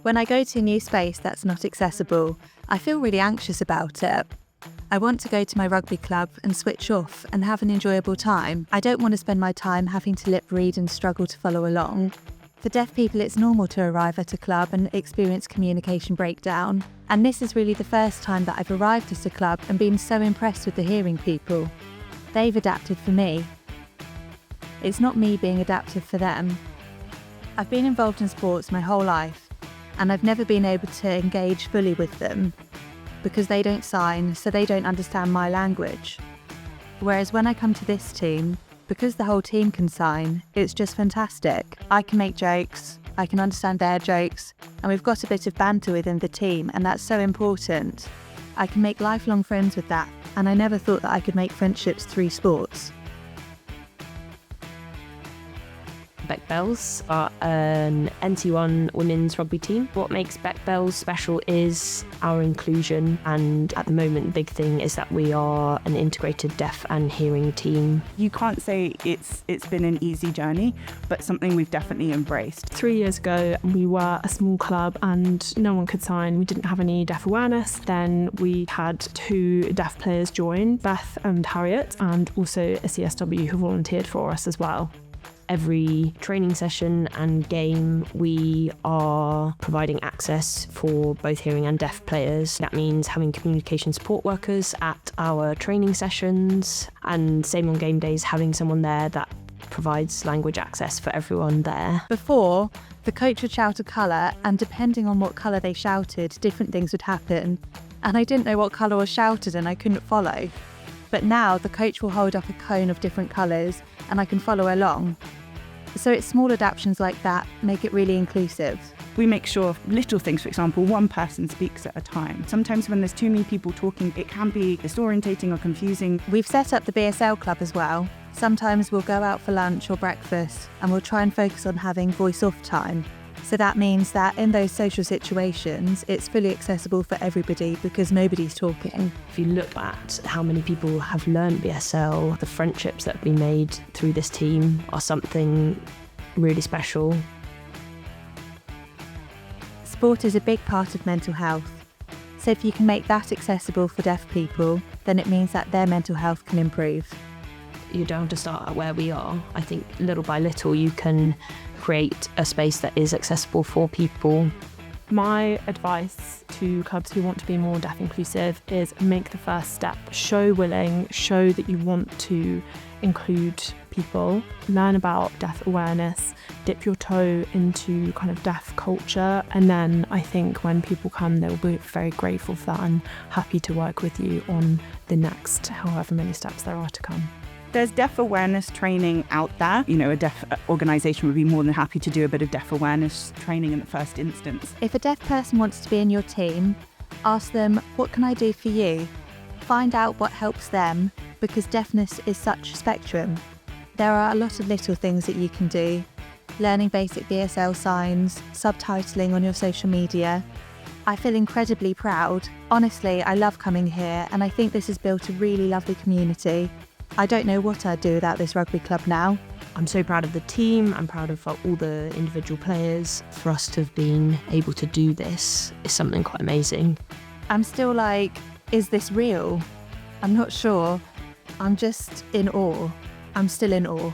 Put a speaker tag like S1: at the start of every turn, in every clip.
S1: When I go to a new space that's not accessible, I feel really anxious about it. I want to go to my rugby club and switch off and have an enjoyable time. I don't want to spend my time having to lip read and struggle to follow along. For deaf people, it's normal to arrive at a club and experience communication breakdown. And this is really the first time that I've arrived at a club and been so impressed with the hearing people. They've adapted for me. It's not me being adaptive for them. I've been involved in sports my whole life, and I've never been able to engage fully with them because they don't sign, so they don't understand my language. Whereas when I come to this team, because the whole team can sign, it's just fantastic. I can make jokes, I can understand their jokes, and we've got a bit of banter within the team, and that's so important. I can make lifelong friends with that, and I never thought that I could make friendships through sports.
S2: Bec Belles are an NT1 women's rugby team. What makes Bec Belles special is our inclusion, and at the moment the big thing is that we are an integrated deaf and hearing team.
S3: You can't say it's been an easy journey, but something we've definitely embraced.
S4: 3 years ago we were a small club and no one could sign. We didn't have any deaf awareness. Then we had 2 deaf players join, Beth and Harriet, and also a CSW who volunteered for us as well. Every training session and game, we are providing access for both hearing and deaf players. That means having communication support workers at our training sessions, and same on game days, having someone there that provides language access for everyone there.
S1: Before, the coach would shout a colour, and depending on what colour they shouted, different things would happen. And I didn't know what colour was shouted and I couldn't follow. But now the coach will hold up a cone of different colours and I can follow along. So it's small adaptations like that make it really inclusive.
S3: We make sure little things, for example, one person speaks at a time. Sometimes when there's too many people talking, it can be disorientating or confusing.
S1: We've set up the BSL club as well. Sometimes we'll go out for lunch or breakfast and we'll try and focus on having voice-off time. So that means that in those social situations, it's fully accessible for everybody because nobody's talking.
S2: If you look at how many people have learned BSL, the friendships that have been made through this team are something really special.
S1: Sport is a big part of mental health. So if you can make that accessible for deaf people, then it means that their mental health can improve.
S2: You don't have to start at where we are. I think little by little you can create a space that is accessible for people.
S4: My advice to clubs who want to be more deaf inclusive is make the first step. Show willing, show that you want to include people, learn about deaf awareness, dip your toe into kind of deaf culture, and then I think when people come they'll be very grateful for that and happy to work with you on the next however many steps there are to come.
S3: There's deaf awareness training out there. You know, a deaf organisation would be more than happy to do a bit of deaf awareness training in the first instance.
S1: If a deaf person wants to be in your team, ask them, what can I do for you? Find out what helps them, because deafness is such a spectrum. There are a lot of little things that you can do. Learning basic BSL signs, subtitling on your social media. I feel incredibly proud. Honestly, I love coming here and I think this has built a really lovely community. I don't know what I'd do without this rugby club now.
S2: I'm so proud of the team, I'm proud of all the individual players. For us to have been able to do this is something quite amazing.
S1: I'm still like, is this real? I'm not sure. I'm just in awe. I'm still in awe.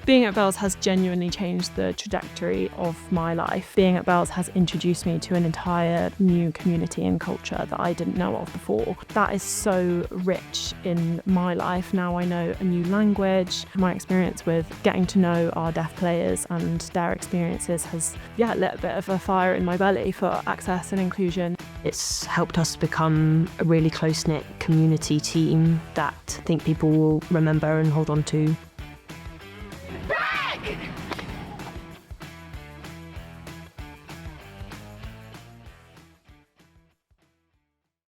S4: Being at Belles has genuinely changed the trajectory of my life. Being at Belles has introduced me to an entire new community and culture that I didn't know of before. That is so rich in my life. Now I know a new language. My experience with getting to know our deaf players and their experiences has lit a bit of a fire in my belly for access and inclusion.
S2: It's helped us become a really close-knit community team that I think people will remember and hold on to.